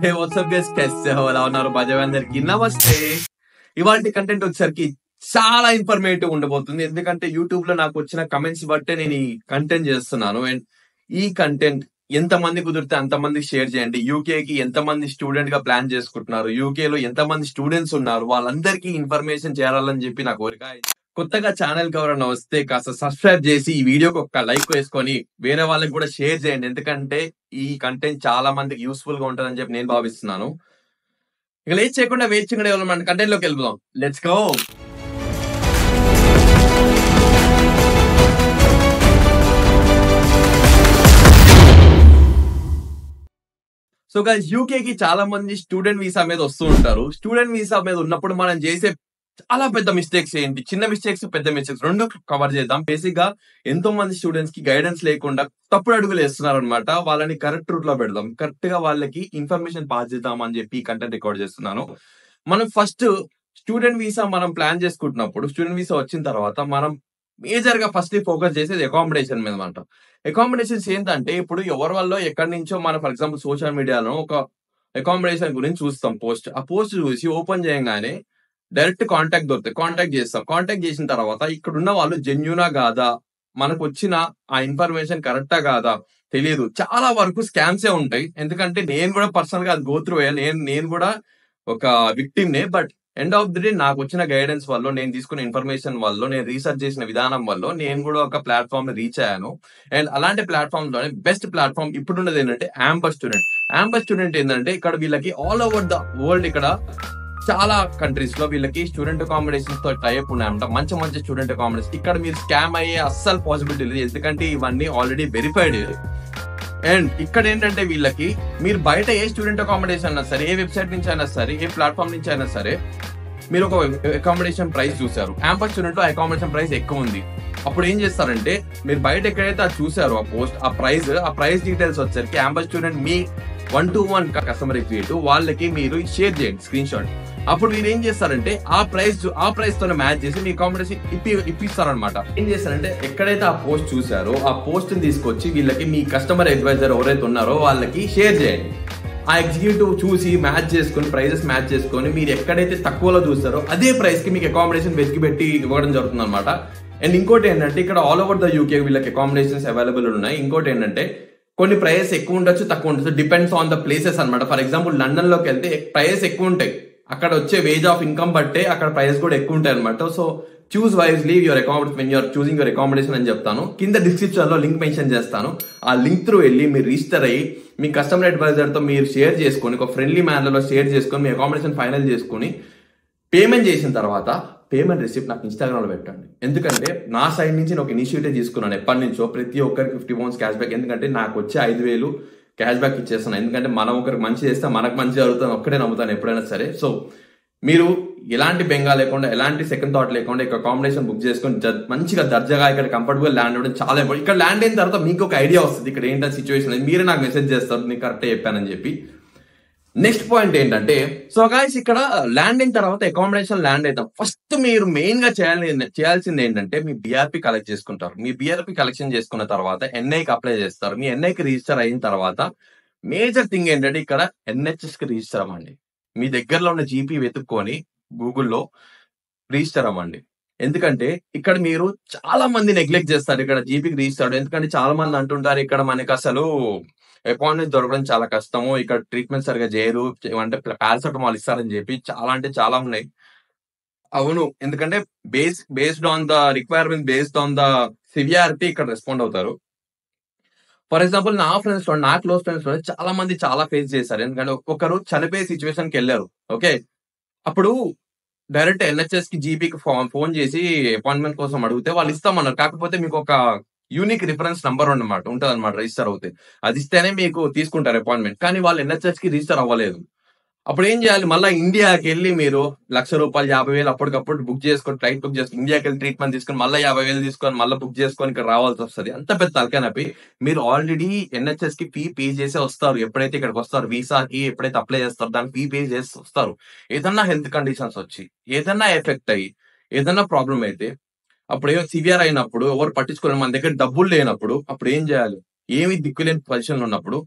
హే WhatsApp guys कैसे हो ఎలా ఉన్నారు బాజావి అందరికి నమస్తే ఇవాల్టి కంటెంట్ వచ్చేసరికి చాలా ఇన్ఫర్మేటివ్ ఉండబోతుంది ఎందుకంటే యూట్యూబ్ లో నాకు వచ్చిన కమెంట్స్ బట్టే నేను ఈ కంటెంట్ చేస్తున్నాను అండ్ ఈ కంటెంట్ ఎంత మంది కుదిరితే అంత మందికి షేర్ చేయండి యూకే కి ఎంత మంది స్టూడెంట్ గా ప్లాన్ చేసుకుంటున్నారు యూకే లో ఎంత మంది స్టూడెంట్స్ ఉన్నారు వాళ్ళందరికీ ఇన్ఫర్మేషన్ చేరాలని చెప్పి నా కోరిక కొత్తగా ఛానల్ కి ఎవరైనా వస్తే కాస్త సబ్స్క్రైబ్ చేసి ఈ వీడియోకి ఒక లైక్ వేసుకొని వేరే వాళ్ళకి కూడా షేర్ చేయండి ఎందుకంటే ఈ కంటెంట్ చాలా మందికి యూస్ఫుల్ గా ఉంటుందని చెప్పి నేను భావిస్తున్నాను ఇక లేట్ చేయకుండా వెయిట్ చేయకుండా మన కంటెంట్ లోకి వెళ్ళిపోదాం let's go so guys UK కి చాలా మంది స్టూడెంట్ వీసా మీద వస్తూ ఉంటారు స్టూడెంట్ వీసా మీద ఉన్నప్పుడు మనం చేసే చాలా పెద్ద మిస్టేక్స్ ఏంటి చిన్న మిస్టేక్స్ పెద్ద మిస్టేక్స్ రెండు కవర్ చేద్దాం బేసిక్ గా ఎంతో మంది స్టూడెంట్స్ కి గైడెన్స్ లేకుండా తప్పుడు అడుగులు వేస్తున్నారు అనమాట వాళ్ళని కరెక్ట్ రూట్ లో పెడదాం కరెక్ట్ గా వాళ్ళకి ఇన్ఫర్మేషన్ పాస్ చేద్దాం అని చెప్పి కంటెంట్ రికార్డ్ చేస్తున్నాను మనం ఫస్ట్ స్టూడెంట్ వీసా మనం ప్లాన్ చేసుకుంటున్నప్పుడు స్టూడెంట్ వీసా వచ్చిన తర్వాత మనం మేజర్ గా ఫస్ట్ ఫోకస్ చేసేది అకామిడేషన్ మీద అనమాట అకామిడేషన్స్ ఏంటంటే ఇప్పుడు ఎవరి వల్ల ఎక్కడి నుంచో మనం ఫర్ ఎగ్జాంపుల్ సోషల్ మీడియాలో ఒక అకామిడేషన్ గురించి చూస్తాం పోస్ట్ ఆ పోస్ట్ చూసి ఓపెన్ చేయగానే డైరెక్ట్ కాంటాక్ట్ దొరుకుతాయి కాంటాక్ట్ చేస్తాం కాంటాక్ట్ చేసిన తర్వాత ఇక్కడ ఉన్న వాళ్ళు జెన్యునా కాదా మనకు వచ్చిన ఆ ఇన్ఫర్మేషన్ కరెక్టా కాదా తెలియదు చాలా వరకు స్కామ్సే ఉంటాయి ఎందుకంటే నేను కూడా పర్సనల్ గా అది గో త్రూ నేను కూడా ఒక విక్టిమ్ నే but end of the day నాకు వచ్చిన గైడెన్స్ వల్ల నేను తీసుకున్న ఇన్ఫర్మేషన్ వల్ల నేను రీసెర్చ్ చేసిన విధానం వల్ల నేను కూడా ఒక ప్లాట్ఫామ్ రీచ్ అయ్యాను అండ్ అలాంటి ప్లాట్ఫామ్ లోనే బెస్ట్ ప్లాట్ఫామ్ ఇప్పుడు ఉన్నది ఏంటంటే యాంబర్ స్టూడెంట్ ఏంటంటే ఇక్కడ వీళ్ళకి ఆల్ ఓవర్ ద వరల్డ్ ఇక్కడ చాలా కంట్రీస్ లో వీళ్ళకి స్టూడెంట్ అకామిడేషన్స్ తో టైప్ ఉన్నాయంట మంచి స్టూడెంట్ అకామిడేషన్ ఇక్కడ మీరు స్కామ్ అయ్యే అస్సలు పాసిబిలిటీ లేదు ఎందుకంటే ఇవన్నీ ఆల్రెడీ వెరిఫైడ్ అండ్ ఇక్కడ ఏంటంటే వీళ్ళకి మీరు బయట ఏ స్టూడెంట్ అకామిడేషన్ అయినా సరే ఏ వెబ్సైట్ నుంచి అయినా సరే ఏ ప్లాట్ఫామ్ నుంచి అయినా సరే మీరు ఒక అకామిడేషన్ ప్రైస్ చూసారు క్యాంపస్ స్టూడెంట్ లో అకామిడేషన్ ప్రైస్ ఎక్కువ ఉంది అప్పుడు ఏం చేస్తారంటే మీరు బయట ఎక్కడైతే అది చూసారో ఆ పోస్ట్ ఆ ప్రైస్ డీటెయిల్స్ వచ్చేసరికి క్యాంపస్ స్టూడెంట్ మీ 1-to-1 కస్టమర్ ఎగ్జిక్యూటివ్ వాళ్ళకి మీరు షేర్ చేయండి స్క్రీన్ షాట్ అప్పుడు మీరు ఏం చేస్తారంటే ఆ ప్రైస్ తో మ్యాచ్ చేసి మీ అకామిడేషన్ ఇప్పిస్తారనమాట ఏం చేస్తారంటే ఎక్కడైతే ఆ పోస్ట్ చూసారో ఆ పోస్ట్ ని తీసుకొచ్చి వీళ్ళకి మీ కస్టమర్ అడ్వైజర్ ఎవరైతే ఉన్నారో వాళ్ళకి షేర్ చేయండి ఆ ఎగ్జిక్యూటివ్ చూసి మ్యాచ్ చేసుకుని ప్రైజెస్ మ్యాచ్ చేసుకొని మీరు ఎక్కడైతే తక్కువలో చూస్తారో అదే ప్రైస్ కి మీకు అకామిడేషన్ వెతికి పెట్టి ఇవ్వడం జరుగుతుంది అనమాట అండ్ ఇంకోటి ఏంటంటే ఇక్కడ ఆల్ ఓవర్ ద యూకే వీళ్ళకి అకామిడేషన్స్ అవైలబుల్ ఉన్నాయి ఇంకోటి ఏంటంటే కొన్ని ప్రైస్ ఎక్కువ ఉండొచ్చు తక్కువ ఉండొచ్చు డిపెండ్స్ ఆన్ ద ప్లేసెస్ అనమాట ఫర్ ఎగ్జాంపుల్ లండన్ లోకి వెళ్తే ప్రైస్ ఎక్కువ ఉంటాయి అక్కడ వచ్చే వేజ్ ఆఫ్ ఇన్కమ్ బట్టే అక్కడ ప్రైస్ కూడా ఎక్కువ ఉంటాయి అనమాట so choose wisely your accommodation when you're choosing your accommodation అని చెప్తాను కింద డిస్క్రిప్షన్ లో లింక్ మెన్షన్ చేస్తాను ఆ లింక్ త్రూ వెళ్ళి మీరు రిజిస్టర్ అయ్యి మీ కస్టమర్ అడ్వైజర్ తో మీరు షేర్ చేసుకొని ఒక ఫ్రెండ్లీ మేనర్ లో షేర్ చేసుకొని మీ అకామిడేషన్ ఫైనల్ చేసుకుని పేమెంట్ చేసిన తర్వాత పేమెంట్ రిసిప్ట్ నాకు ఇన్స్టాగ్రామ్ లో పెట్టండి ఎందుకంటే నా సైడ్ నుంచి నేను ఒక ఇనిషియేటివ్ తీసుకున్నాను ఎప్పటి నుంచో ప్రతి ఒక్కరికి 50 pounds క్యాష్ బ్యాక్ ఎందుకంటే నాకు వచ్చే 5,000 క్యాష్ బ్యాక్ ఇచ్చేస్తున్నాను ఎందుకంటే మనం ఒకరికి మంచి చేస్తే మనకు మంచి జరుగుతుంది ఒక్కడే నమ్ముతాను ఎప్పుడైనా సరే సో మీరు ఎలాంటి బెంగా లేకుండా ఎలాంటి సెకండ్ థాట్ లేకుండా ఇక్కడ అకామిడేషన్ బుక్ చేసుకొని మంచిగా దర్జాగా ఇక్కడ కంఫర్టబుల్ ల్యాండ్ అవ్వడం చాలా ఇంపార్టెంట్ ఇక్కడ ల్యాండ్ అయిన తర్వాత మీకు ఒక ఐడియా వస్తుంది ఇక్కడ ఏంటంటే సిచ్యువేషన్ మీరే నాకు మెసేజ్ చేస్తారు నేను కరెక్ట్ చెప్పానని చెప్పి నెక్స్ట్ పాయింట్ ఏంటంటే సో గాయ్స్ ఇక్కడ ల్యాండ్ అయిన తర్వాత అకామిడేషన్ ల్యాండ్ అవుతాం ఫస్ట్ మీరు మెయిన్ గా చేయాల్సింది ఏంటంటే మీ బీఆర్పీ కలెక్ట్ చేసుకుంటారు మీ బీఆర్పీ కలెక్షన్ చేసుకున్న తర్వాత ఎన్ఐకి అప్లై చేస్తారు మీ ఎన్ఐకి రిజిస్టర్ అయిన తర్వాత మేజర్ థింగ్ ఏంటంటే ఇక్కడ ఎన్హెచ్ఎస్ కి రిజిస్టర్ అవ్వండి మీ దగ్గరలో ఉన్న జీపీ వెతుక్కొని గూగుల్లో రిజిస్టర్ అవ్వండి ఎందుకంటే ఇక్కడ మీరు చాలా మంది నెగ్లెక్ట్ చేస్తారు ఇక్కడ జీపీకి రిజిస్టర్ ఎందుకంటే చాలా మంది అంటుంటారు ఇక్కడ మనకి అసలు అపాయింట్మెంట్ దొరకడం చాలా కష్టము ఇక్కడ ట్రీట్మెంట్ సరిగా చేయరు అంటే పారాసెటమాల్ ఇస్తారని చెప్పి చాలా అంటే చాలా ఉన్నాయి అవును ఎందుకంటే based on the requirement based on the severity ఇక్కడ రెస్పాండ్ అవుతారు ఫర్ ఎగ్జాంపుల్ నా ఫ్రెండ్స్ లో నా క్లోజ్ ఫ్రెండ్స్ లో చాలా మంది చాలా ఫేస్ చేశారు ఎందుకంటే ఒక్కొక్కరు చనిపోయే సిచ్యువేషన్ కి వెళ్ళారు ఓకే అప్పుడు డైరెక్ట్ ఎన్హెచ్ఎస్ కి జీపీకి ఫోన్ చేసి అపాయింట్మెంట్ కోసం అడిగితే వాళ్ళు ఇస్తామన్నారు కాకపోతే మీకు ఒక యూనిక్ రిఫరెన్స్ నంబర్ ఉంటుంది అనమాట రిజిస్టర్ అవుతే అది ఇస్తేనే మీకు తీసుకుంటారు అపాయింట్మెంట్ కానీ వాళ్ళు ఎన్హెచ్ఎస్ కి రిజిస్టర్ అవ్వలేదు అప్పుడు ఏం చేయాలి మళ్ళీ ఇండియాకి వెళ్ళి మీరు ₹1,00,000 50,000 అప్పటికప్పుడు బుక్ చేసుకొని ఫ్లైట్ బుక్ చేసుకుని ఇండియాకి వెళ్ళి ట్రీట్మెంట్ తీసుకొని మళ్ళీ 50,000 తీసుకొని మళ్ళీ బుక్ చేసుకొని ఇక్కడ రావాల్సి వస్తుంది అంత పెద్ద తలకానపి మీరు ఆల్రెడీ ఎన్హెచ్ఎస్ కి ఫీ పే చేసే వస్తారు ఎప్పుడైతే ఇక్కడికి వస్తారు వీసాకి ఎప్పుడైతే అప్లై చేస్తారు దానికి ఫీ పే చేసి వస్తారు ఏదన్నా హెల్త్ కండిషన్స్ వచ్చి ఏదన్నా ఎఫెక్ట్ అయ్యి ఏదన్నా ప్రాబ్లం అయితే అప్పుడు ఏమో సివియర్ అయినప్పుడు ఎవరు పట్టించుకోలేదు మన దగ్గర డబ్బులు లేనప్పుడు అప్పుడు ఏం చేయాలి ఏమి దిక్కులేని పొజిషన్ లో ఉన్నప్పుడు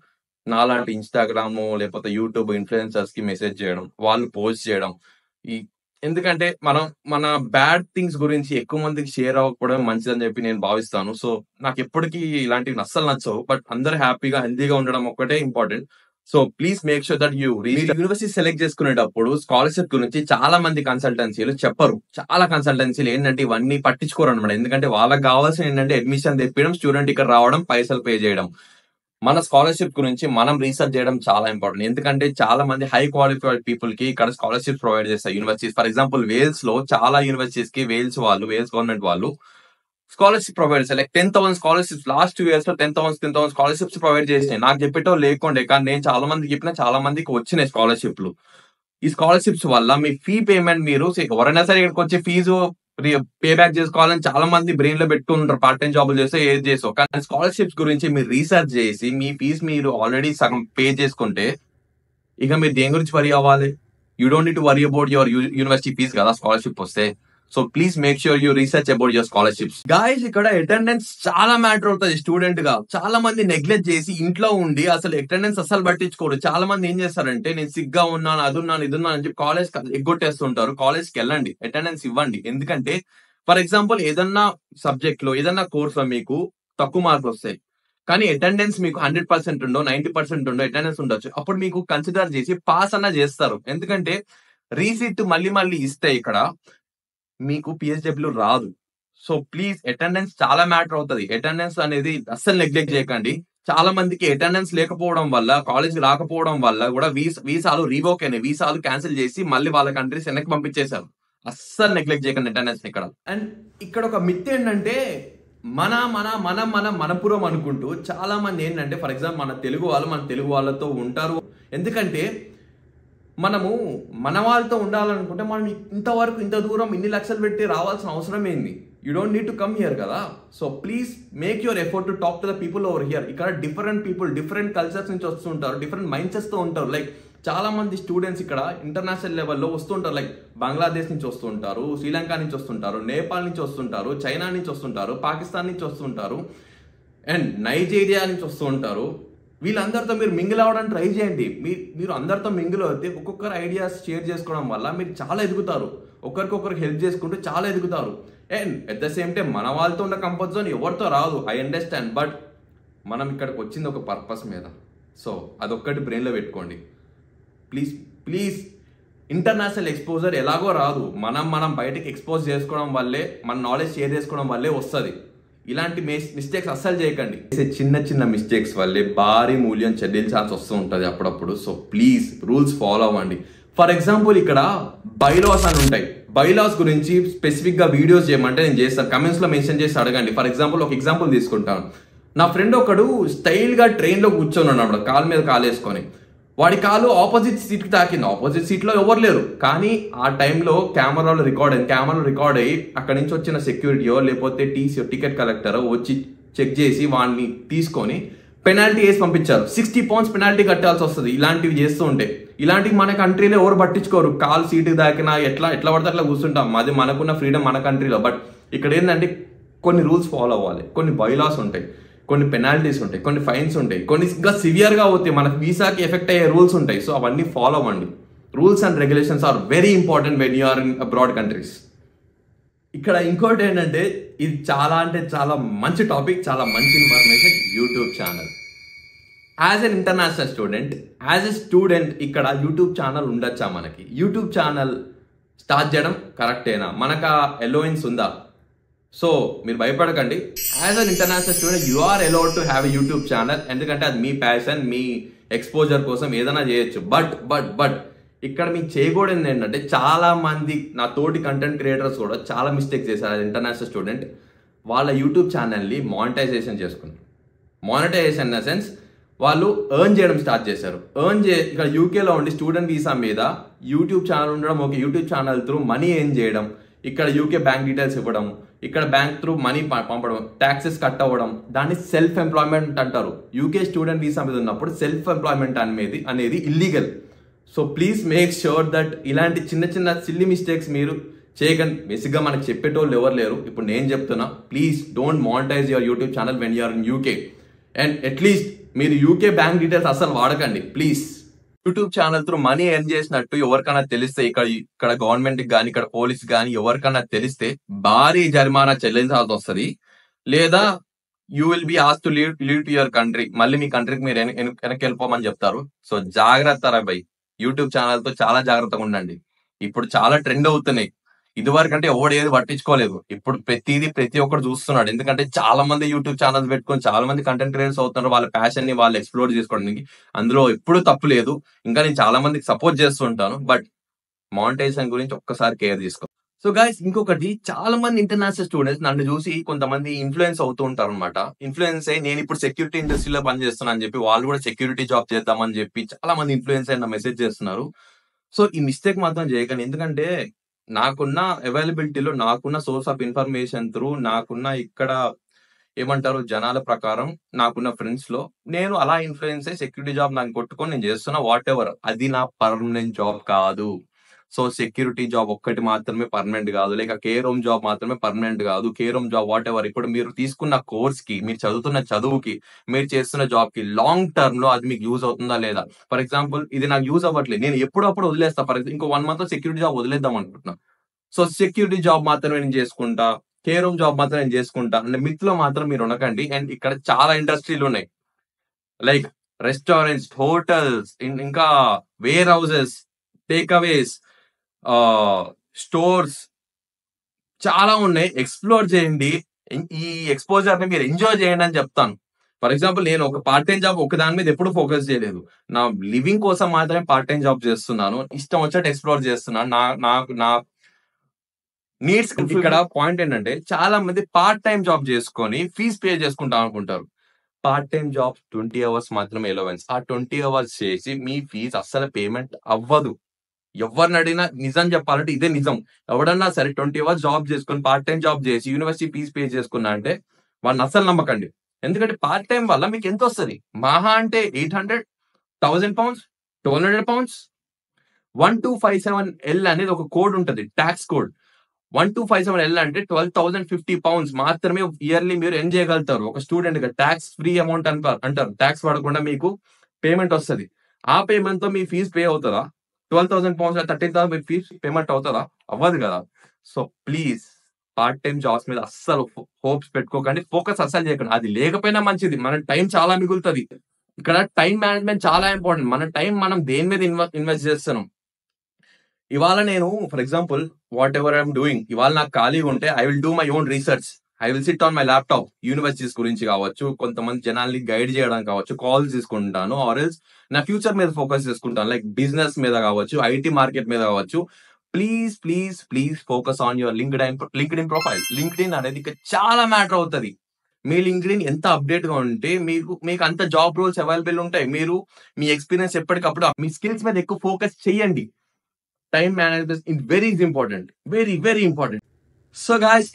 నాలాంటి ఇన్‌స్టాగ్రాము లేకపోతే యూట్యూబ్ ఇన్‌ఫ్లుయెన్సర్స్‌కి మెసేజ్ చేయడం, వాళ్ళు పోస్ట్ చేయడం. ఈ ఎందుకంటే మన బ్యాడ్ థింగ్స్ గురించి ఎక్కువ మందికి షేర్ అవ్వకపోవడం మంచిదని చెప్పి నేను భావిస్తాను. సో, నాకెప్పటికి ఇలాంటివి అస్సలు నచ్చవు. బట్ అందరూ హ్యాపీగా, హెల్తీగా ఉండడం ఒక్కటే important. So, please make sure that మీరు యూనివర్సిటీ సెలెక్ట్ చేసుకునేటప్పుడు స్కాలర్‌షిప్ గురించి చాలా మంది కన్సల్టెన్సీలు చెప్పరు. చాలా కన్సల్టెన్సీలు ఏంటంటే ఇవన్నీ పట్టించుకోరనమాట. ఎందుకంటే వాళ్ళకి కావాల్సింది ఏంటంటే అడ్మిషన్ తెప్పియడం, స్టూడెంట్ ఇక్కడ రావడం, పైసలు పే చేయడం. మన స్కాలర్‌షిప్ గురించి మనం రీసెర్చ్ చేయడం చాలా ఇంపార్టెంట్. ఎందుకంటే చాలా మంది హై క్వాలిఫైడ్ పీపుల్‌కి ఇక్కడ స్కాలర్‌షిప్స్ ప్రొవైడ్ చేస్తాయి యూనివర్సిటీస్. ఫర్ ఎగ్జాంపుల్ వేల్స్‌లో చాలా యూనివర్సిటీస్‌కి వేల్స్ గవర్నమెంట్ వాళ్ళు స్కాలర్‌షిప్ ప్రొవైడ్ చేస్తారు. లైక్ 10,000 స్కాలర్‌షిప్స్ లాస్ట్ 2 ఇయర్స్‌లో 10,000 స్కాలర్‌షిప్స్ ప్రొవైడ్ చేసినాయి. నాకు చెప్పేటో లేకుండే. కానీ నేను చాలా మందికి చెప్పినా చాలా మందికి వచ్చినాయి స్కాలర్‌షిప్‌లు. ఈ స్కాలర్‌షిప్స్ వల్ల మీ ఫీ పేమెంట్ మీరు ఎవరైనా సరే ఇక్కడికొచ్చి ఫీజు పే బ్యాక్ చేసుకోవాలని చాలా మంది బ్రెయిన్ లో పెట్టుకుంటారు. పార్ట్ టైం జాబులు చేస్తే ఏది చేసో. కానీ స్కాలర్‌షిప్స్ గురించి మీరు రీసెర్చ్ చేసి మీ ఫీజు మీరు ఆల్రెడీ సగం పే చేసుకుంటే ఇక మీరు దేని గురించి వరీ అవ్వాలి? You don't need to worry about your university fees కదా స్కాలర్‌షిప్ వస్తే. So please make sure you research about your scholarships. Guys ఇక్కడ అటెండెన్స్ చాలా మ్యాటర్ అవుతుంది స్టూడెంట్ గా. చాలా మంది నెగ్లెక్ట్ చేసి ఇంట్లో ఉండి అసలు అటెండెన్స్ అసలు పట్టించుకోరు. చాలా మంది ఏం చేస్తారంటే నేను సిగ్గా ఉన్నాను, అది ఉన్నాను, ఇది ఉన్నాను అని చెప్పి కాలేజ్ ఎగ్గొట్టేస్తుంటారు. కాలేజ్ కి వెళ్ళండి, అటెండెన్స్ ఇవ్వండి. ఎందుకంటే ఫర్ ఎగ్జాంపుల్ ఏదన్నా సబ్జెక్ట్ లో ఏదన్నా కోర్స్ లో మీకు తక్కువ మార్కులు వస్తాయి. కానీ అటెండెన్స్ మీకు 100% ఉండో 90% ఉండో అటెండెన్స్ ఉండొచ్చు. అప్పుడు మీకు కన్సిడర్ చేసి పాస్ అన్న చేస్తారు. ఎందుకంటే రీసీట్ మళ్ళీ మళ్ళీ ఇస్తే ఇక్కడ మీకు పిహెచ్డబ్ల్యూ రాదు. సో ప్లీజ్ అటెండెన్స్ చాలా మ్యాటర్ అవుతుంది. అటెండెన్స్ అనేది అస్సలు నెగ్లెక్ట్ చేయకండి. చాలా మందికి అటెండెన్స్ లేకపోవడం వల్ల, కాలేజ్ రాకపోవడం వల్ల కూడా వీసాలు రీవోక్ అయినాయి. వీసాలు క్యాన్సిల్ చేసి మళ్ళీ వాళ్ళ కంట్రీస్ వెనక్కి పంపించేశారు. అస్సలు నెగ్లెక్ట్ చేయకండి అటెండెన్స్ ఇక్కడ. అండ్ ఇక్కడ ఒక మిత్ ఏంటంటే మనపురం అనుకుంటూ చాలా మంది ఏంటంటే ఫర్ ఎగ్జాంపుల్ మన తెలుగు వాళ్ళతో ఉంటారు. ఎందుకంటే మనము మన వాళ్ళతో ఉండాలనుకుంటే మనం ఇంతవరకు ఇంత దూరం ఇన్ని లక్షలు పెట్టి రావాల్సిన అవసరం ఏంది? You don't need to come here కదా. So please make your effort to talk to the people over here. ఇక్కడ డిఫరెంట్ పీపుల్ డిఫరెంట్ కల్చర్స్ నుంచి వస్తుంటారు, డిఫరెంట్ మైండ్ సెట్స్ తో ఉంటారు. లైక్ చాలా మంది స్టూడెంట్స్ ఇక్కడ ఇంటర్నేషనల్ లెవెల్లో వస్తుంటారు. లైక్ బంగ్లాదేశ్ నుంచి వస్తుంటారు, శ్రీలంక నుంచి వస్తుంటారు, నేపాల్ నుంచి వస్తుంటారు, చైనా నుంచి వస్తుంటారు, పాకిస్తాన్ నుంచి వస్తుంటారు, అండ్ నైజీరియా నుంచి వస్తూ ఉంటారు. వీళ్ళందరితో మీరు మింగిల్ అవ్వడానికి ట్రై చేయండి. మీరు అందరితో మింగిల్ అవుతే ఒక్కొక్కరు ఐడియాస్ షేర్ చేసుకోవడం వల్ల మీరు చాలా ఎదుగుతారు. ఒకరికొకరు హెల్ప్ చేసుకుంటూ చాలా ఎదుగుతారు. And at the same time మన వాళ్ళతో ఉన్న కంఫర్ట్ జోన్ ఎవరితో రాదు, ఐ అండర్స్టాండ్. బట్ మనం ఇక్కడికి వచ్చింది ఒక పర్పస్ మీద. సో అదొక్కటి బ్రెయిన్లో పెట్టుకోండి. ప్లీజ్ ఇంటర్నేషనల్ ఎక్స్పోజర్ ఎలాగో రాదు. మనం బయటకి ఎక్స్పోజ్ చేసుకోవడం వల్లే, మన నాలెడ్జ్ షేర్ చేసుకోవడం వల్లే వస్తుంది. ఇలాంటి మిస్టేక్స్ అస్సలు చేయకండి. చిన్న మిస్టేక్స్ వల్లే భారీ మూల్యం చెల్లించాల్సి వస్తూ ఉంటుంది అప్పుడప్పుడు. సో ప్లీజ్ రూల్స్ ఫాలో అవ్వండి. ఫర్ ఎగ్జాంపుల్ ఇక్కడ బైలాస్ అని ఉంటాయి. బైలాస్ గురించి స్పెసిఫిక్ గా వీడియోస్ చేయమంటే నేను చేస్తాను. కమెంట్స్ లో మెన్షన్ చేసి అడగండి. ఫర్ ఎగ్జాంపుల్ ఒక ఎగ్జాంపుల్ తీసుకుంటాను. నా ఫ్రెండ్ ఒకడు స్టైల్ గా ట్రైన్ లో కూర్చొని ఉన్నాడు, కాలు మీద కాలు వేసుకొని. వాడి కాలు ఆపోజిట్ సీట్ కి తాకింది. ఆపోజిట్ సీట్ లో ఎవరు లేరు. కానీ ఆ టైంలో కెమెరాలో రికార్డ్ అయ్యి అక్కడి నుంచి వచ్చిన సెక్యూరిటీయో లేకపోతే టికెట్ కలెక్టరో వచ్చి చెక్ చేసి వాడిని తీసుకొని పెనాల్టీ వేసి పంపించారు. 60 pounds పెనాల్టీ కట్టాల్సి వస్తుంది ఇలాంటివి చేస్తూ ఉంటే. ఇలాంటివి మన కంట్రీలో ఎవరు పట్టించుకోరు. కాలు సీటుకి దాకినా ఎట్లా పడితే అట్లా కూర్చుంటాం. అది మనకున్న ఫ్రీడమ్ మన కంట్రీలో. బట్ ఇక్కడ ఏంటంటే కొన్ని రూల్స్ ఫాలో అవ్వాలి, కొన్ని బైలాస్ ఉంటాయి, కొన్ని పెనాల్టీస్ ఉంటాయి, కొన్ని ఫైన్స్ ఉంటాయి, కొన్ని ఇంకా సివియర్ గా అవుతాయి, మనకు వీసాకి ఎఫెక్ట్ అయ్యే రూల్స్ ఉంటాయి. సో అవన్నీ ఫాలో అవ్వండి. Rules and regulations are very important when you are in abroad countries. ఇక్కడ ఇంకోటి ఏంటంటే ఇది చాలా మంచి టాపిక్, చాలా మంచి information. YouTube channel as an international student, as a student ఇక్కడ యూట్యూబ్ ఛానల్ ఉండొచ్చా? మనకి యూట్యూబ్ ఛానల్ స్టార్ట్ చేయడం కరెక్టేనా? మనకు ఎలోవెన్స్ ఉందా? సో మీరు భయపడకండి. As an international student you are allowed to have a YouTube channel. ఎందుకంటే అది మీ ప్యాషన్, మీ ఎక్స్పోజర్ కోసం ఏదైనా చేయొచ్చు. బట్ ఇక్కడ మీకు చేయకూడదు ఏంటంటే చాలా మంది నా తోటి కంటెంట్ క్రియేటర్స్ కూడా చాలా మిస్టేక్స్ చేశారు. అది ఇంటర్నేషనల్ స్టూడెంట్ వాళ్ళ యూట్యూబ్ ఛానల్ని మానిటైజేషన్ చేసుకున్నారు. మానిటైజేషన్ ఇన్ ద సెన్స్ వాళ్ళు ఎర్న్ చేయడం స్టార్ట్ చేశారు. ఇక్కడ యూకేలో ఉండి స్టూడెంట్ వీసా మీద యూట్యూబ్ ఛానల్ ఉండడం, ఒక YouTube channel through money earn చేయడం, ఇక్కడ యూకే బ్యాంక్ డీటెయిల్స్ ఇవ్వడం, ఇక్కడ బ్యాంక్ త్రూ మనీ పంపడం, ట్యాక్సెస్ కట్ అవ్వడం, దాన్ని సెల్ఫ్ ఎంప్లాయ్మెంట్ అంటారు. యూకే స్టూడెంట్ వీసా మీద ఉన్నప్పుడు సెల్ఫ్ ఎంప్లాయ్మెంట్ అనేది illegal. So please make sure that ఇలాంటి చిన్న సిల్లీ మిస్టేక్స్ మీరు చేయకండి. బేసిక్గా మనకు చెప్పేటోళ్ళు ఎవరు లేరు. ఇప్పుడు నేను చెప్తున్నా, please don't monetize your YouTube channel when you're in UK. And at least మీరు యూకే బ్యాంక్ డీటెయిల్స్ అసలు వాడకండి please. YouTube channel through money earn చేసినట్టు ఎవరికైనా తెలిస్తే, ఇక్కడ గవర్నమెంట్ కానీ ఇక్కడ పోలీస్ కానీ ఎవరికైనా తెలిస్తే భారీ జరిమానా చెల్లించాల్సి వస్తుంది, లేదా యూ విల్ బి ఆస్ to leave to your country. మళ్ళీ మీ కంట్రీకి మీరు వెనక్కి వెళ్ళిపోమని చెప్తారు. సో జాగ్రత్త రా భయ్, యూట్యూబ్ ఛానల్ తో చాలా జాగ్రత్తగా ఉండండి. ఇప్పుడు చాలా ట్రెండ్ అవుతున్నాయి. ఇదివరకు అంటే ఎవడు ఏది పట్టించుకోలేదు, ఇప్పుడు ప్రతి ఒక్కరు చూస్తున్నాడు. ఎందుకంటే చాలా మంది యూట్యూబ్ ఛానల్స్ పెట్టుకొని చాలా మంది కంటెంట్ క్రియేటర్స్ అవుతున్నారు, వాళ్ళ ప్యాషన్ ని వాళ్ళు ఎక్స్ప్లోర్ చేసుకోవడానికి. అందులో ఎప్పుడు తప్పు లేదు. ఇంకా నేను చాలా మందికి సపోర్ట్ చేస్తుంటాను, బట్ మానిటైజేషన్ గురించి ఒక్కసారి కేర్ తీసుకో. సో గైస్, ఇంకొకటి, చాలా మంది ఇంటర్నేషనల్ స్టూడెంట్స్ నన్ను చూసి కొంతమంది ఇన్ఫ్లుయెన్స్ అవుతూ ఉంటారు అనమాట. ఇన్ఫ్లుయెన్స్ అయ్యి నేను ఇప్పుడు సెక్యూరిటీ ఇండస్ట్రీలో పనిచేస్తున్నా అని చెప్పి వాళ్ళు కూడా సెక్యూరిటీ జాబ్ చేద్దామని చెప్పి చాలా మంది ఇన్ఫ్లుయెన్స్ అయ్యి మెసేజ్ చేస్తున్నారు. సో ఈ మిస్టేక్ మాత్రం చేయకండి. ఎందుకంటే నాకున్న అవైలబిలిటీలో, నాకున్న సోర్స్ ఆఫ్ ఇన్ఫర్మేషన్ త్రూ, నాకున్న ఇక్కడ ఏమంటారు జనాల ప్రకారం, నాకున్న ఫ్రెండ్స్ లో నేను అలా ఇన్ఫ్లుయెన్స్ అయ్యి సెక్యూరిటీ జాబ్ నాకు కొట్టుకొని నేను చేస్తున్నా. వాట్ ఎవర్, అది నా పర్మనెంట్ జాబ్ కాదు. సో సెక్యూరిటీ జాబ్ ఒక్కటి మాత్రమే పర్మనెంట్ కాదు, లేక కేర్ హోమ్ జాబ్ మాత్రమే పర్మనెంట్ కాదు. Care home job what ever, ఇప్పుడు మీరు తీసుకున్న కోర్స్ కి, మీరు చదువుతున్న చదువుకి, మీరు చేస్తున్న జాబ్ కి లాంగ్ టర్మ్ లో అది మీకు యూజ్ అవుతుందా లేదా. ఫర్ ఎగ్జాంపుల్ ఇది నాకు యూజ్ అవ్వట్లేదు, నేను ఎప్పుడప్పుడు వదిలేస్తా. ఫర్ ఎగ్జాంపుల్ ఇంకో 1 month సెక్యూరిటీ జాబ్ వదిలేద్దాం అనుకుంటున్నా. సో సెక్యూరిటీ జాబ్ మాత్రమే నేను చేసుకుంటా, కేర్ హోమ్ జాబ్ మాత్రం నేను చేసుకుంటా అంటే మిత్ లో మాత్రం మీరు ఉండకండి. అండ్ ఇక్కడ చాలా ఇండస్ట్రీలు ఉన్నాయి, లైక్ రెస్టారెంట్స్, హోటల్స్, ఇంకా వేర్ హౌసెస్, టేక్ అవేస్, స్టోర్స్ చాలా ఉన్నాయి. ఎక్స్ప్లోర్ చేయండి, ఈ ఎక్స్పోజర్ ని మీరు ఎంజాయ్ చేయండి అని చెప్తాను. ఫర్ ఎగ్జాంపుల్ నేను ఒక పార్ట్ టైం జాబ్ ఒక దాని మీద ఎప్పుడు ఫోకస్ చేయలేదు. నా లివింగ్ కోసం మాత్రమే పార్ట్ టైం జాబ్ చేస్తున్నాను. ఇష్టం వచ్చేట్టు ఎక్స్ప్లోర్ చేస్తున్నాను. నా నీడ్స్. ఇక్కడ పాయింట్ ఏంటంటే చాలా మంది పార్ట్ టైం జాబ్ చేసుకొని ఫీజ్ పే చేసుకుంటాం అనుకుంటారు. పార్ట్ టైం జాబ్ 20 hours మాత్రమే ఎలవెన్స్. ఆ 20 hours చేసి మీ ఫీజ్ అస్సలు పేమెంట్ అవ్వదు. ఎవరిని అడిగినా నిజం చెప్పాలంటే ఇదే నిజం. ఎవడన్నా సరే 20 hours జాబ్ చేసుకొని పార్ట్ టైం జాబ్ చేసి యూనివర్సిటీ ఫీజ్ పే చేసుకున్నా అంటే వాడిని అస్సలు నమ్మకండి. ఎందుకంటే పార్ట్ టైం వల్ల మీకు ఎంత వస్తుంది, మహా అంటే 800, 1000 pounds, 1200 pounds. 1257L అనేది ఒక కోడ్ ఉంటుంది, ట్యాక్స్ కోడ్. 1257L అంటే 12,050 pounds మాత్రమే ఇయర్లీ మీరు ఎర్న్ చేయగలుగుతారు ఒక స్టూడెంట్ గా. ట్యాక్స్ ఫ్రీ అమౌంట్ అంటారు. ట్యాక్స్ పడకుండా మీకు పేమెంట్ వస్తుంది. ఆ పేమెంట్ తో మీ ఫీజు పే అవుతుందా? 12,000 pounds 13,000 మీ ఫీజు పేమెంట్ అవుతుందా? అవ్వదు కదా. So please part time jobs మీద అస్సలు హోప్స్ పెట్టుకోకండి, ఫోకస్ అస్సలు చేయకండి. అది లేకపోయినా మంచిది, మన టైం చాలా మిగులుతుంది. ఇక్కడ టైం మేనేజ్మెంట్ చాలా ఇంపార్టెంట్. మన టైం మనం దేని మీద ఇన్వెస్ట్ చేస్తున్నాం. ఇవాళ నేను for example what ever I'm doing, ఇవాళ నాకు ఖాళీగా ఉంటే I will do my own research. I will SIT on my laptop, universities గురించి కావచ్చు, కొంతమంది జనాల్ని గైడ్ చేయడం కావచ్చు, కాల్స్ తీసుకుంటాను. ఆర్ ఎల్స్ నా ఫ్యూచర్ మీద ఫోకస్ చేసుకుంటాను, లైక్ బిజినెస్ మీద కావచ్చు, ఐటీ మార్కెట్ మీద కావచ్చు. Please please please focus on your LinkedIn profile. LinkedIn అనేది చాలా మ్యాటర్ అవుతుంది. మీ లింక్డ్ఇన్ ఎంత అప్డేట్ గా ఉంటే మీకు అంత జాబ్ రోల్స్ అవైలబుల్ ఉంటాయి. మీరు మీ ఎక్స్పీరియన్స్ ఎప్పటికప్పుడు మీ స్కిల్స్ మీద ఎక్కువ ఫోకస్ చేయండి. Time management is very important, very very important. So guys,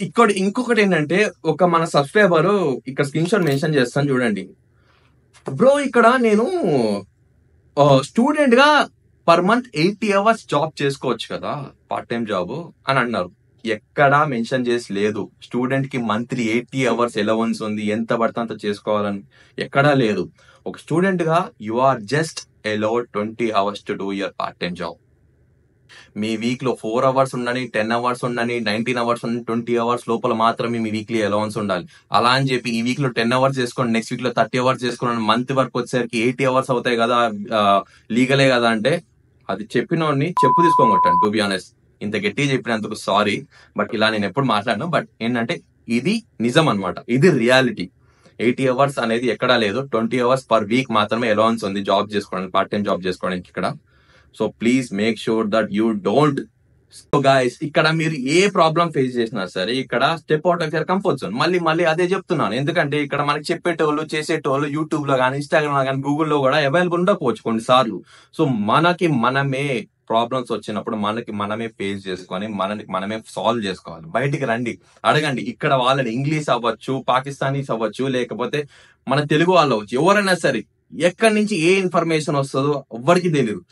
ఇంకొకటి ఏంటంటే, ఒక మన సబ్స్క్రైబర్ ఇక్కడ స్క్రీన్ షాట్ మెన్షన్ చేస్తాను చూడండి. బ్రో ఇక్కడ నేను స్టూడెంట్ గా పర్ మంత్ 80 hours జాబ్ చేసుకోవచ్చు కదా, పార్ట్ టైం జాబ్ అని అన్నారు. ఎక్కడా మెన్షన్ చేసి లేదు స్టూడెంట్ కి మంత్లీ 80 hours ఎలవెన్స్ ఉంది, ఎంత పడితే అంత చేసుకోవాలని ఎక్కడా లేదు. ఒక స్టూడెంట్ గా you are just allowed 20 hours to do your part time job. మీ వీక్ లో 4 hours ఉండని, 10 hours ఉండని, 19 hours ఉండని, 20 hours లోపల మాత్రమే మీ వీక్లీ అలవెన్స్ ఉండాలి. అలా అని చెప్పి ఈ వీక్ లో 10 hours చేసుకోండి, నెక్స్ట్ వీక్ లో 30 hours చేసుకోండి, మంత్ వరకు వచ్చేసరికి 80 hours అవుతాయి కదా, లీగలే కదా అంటే అది చెప్పినోడిని చెప్పు తీసుకోగొట్టాను. టు బి ఆనెస్ట్, ఇంత గట్టిగా చెప్పినందుకు సారీ, బట్ ఇలా నేను ఎప్పుడు మాట్లాడను. బట్ ఏంటంటే ఇది నిజం అనమాట, ఇది రియాలిటీ. 80 hours అనేది ఎక్కడా లేదు. 20 hours పర్ వీక్ మాత్రమే అలవెన్స్ ఉంది జాబ్ చేసుకోవడానికి, పార్ట్ టైం జాబ్ చేసుకోవడానికి ఇక్కడ. So please make sure that you don't. So guys, ఇక్కడ మీరు ఏ ప్రాబ్లం ఫేస్ చేసినా సరే ఇక్కడ step out of your comfort zone. మళ్ళీ అదే చెప్తున్నాను, ఎందుకంటే ఇక్కడ మనకి చెప్పేటోళ్ళు, చేసేటోళ్ళు యూట్యూబ్ లో కానీ, ఇన్స్టాగ్రామ్ లో కానీ, గూగుల్లో కూడా అవైలబుల్ ఉండకపోవచ్చు కొన్నిసార్లు. సో మనమే ప్రాబ్లమ్స్ వచ్చినప్పుడు మనమే ఫేస్ చేసుకొని మనమే సాల్వ్ చేసుకోవాలి. బయటికి రండి, అడగండి. ఇక్కడ వాళ్ళని ఇంగ్లీష్ అవ్వచ్చు, పాకిస్తానీస్ అవ్వచ్చు, లేకపోతే మన తెలుగు వాళ్ళు అవ్వచ్చు, ఎవరైనా సరే ఎక్కడి నుంచి ఏ ఇన్ఫర్మేషన్ వస్తుందో ఎవ్వరికి తెలియదు.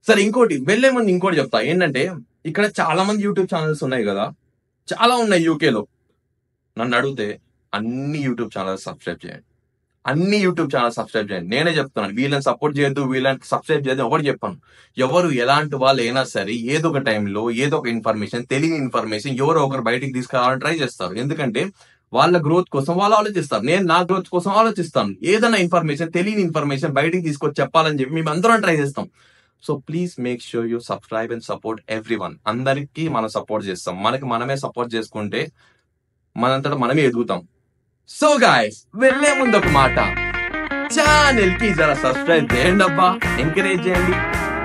సరే, వెళ్లే ముందు ఇంకోటి చెప్తా. ఏంటంటే ఇక్కడ చాలా మంది యూట్యూబ్ ఛానల్స్ ఉన్నాయి కదా, చాలా ఉన్నాయి యూకేలో. నన్ను అడిగితే అన్ని యూట్యూబ్ ఛానల్స్ సబ్స్క్రైబ్ చేయండి, అన్ని యూట్యూబ్ ఛానల్ సబ్స్క్రైబ్ చేయండి. నేనే చెప్తున్నాను, వీళ్ళని సపోర్ట్ చేయొద్దు, వీళ్ళని సబ్స్క్రైబ్ చేయొద్దు ఒకటి చెప్పాను. ఎవరు ఎలాంటి వాళ్ళు అయినా సరే ఏదో ఒక టైంలో ఏదో ఒక ఇన్ఫర్మేషన్, తెలియని ఇన్ఫర్మేషన్ ఎవరో ఒకరు బయటికి తీసుకురావాలని ట్రై చేస్తారు. ఎందుకంటే వాళ్ళ గ్రోత్ కోసం వాళ్ళు ఆలోచిస్తారు. నేను నా గ్రోత్ కోసం ఆలోచిస్తాను. ఏదైనా ఇన్ఫర్మేషన్, తెలియని ఇన్ఫర్మేషన్ బయటికి తీసుకొచ్చి చెప్పాలని చెప్పి మేము అందరం ట్రై చేస్తాం. So please make sure you subscribe and support every one. అందరికీ మనం సపోర్ట్ చేస్తాం. మనకి మనమే సపోర్ట్ చేసుకుంటే మనంతటా మనమే ఎదుగుతాం. సో గాయస్, వెళ్ళే ముందు ఒక మాట, ఛానల్ కి జరా సబ్స్క్రైబ్ చేయండి అబ్బా, ఎంకరేజ్ చేయండి.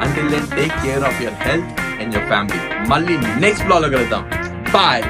Until then take care of your health and your family. మళ్ళీ నెక్స్ట్ బ్లాగ్ లో కలుద్దాం. బాయ్.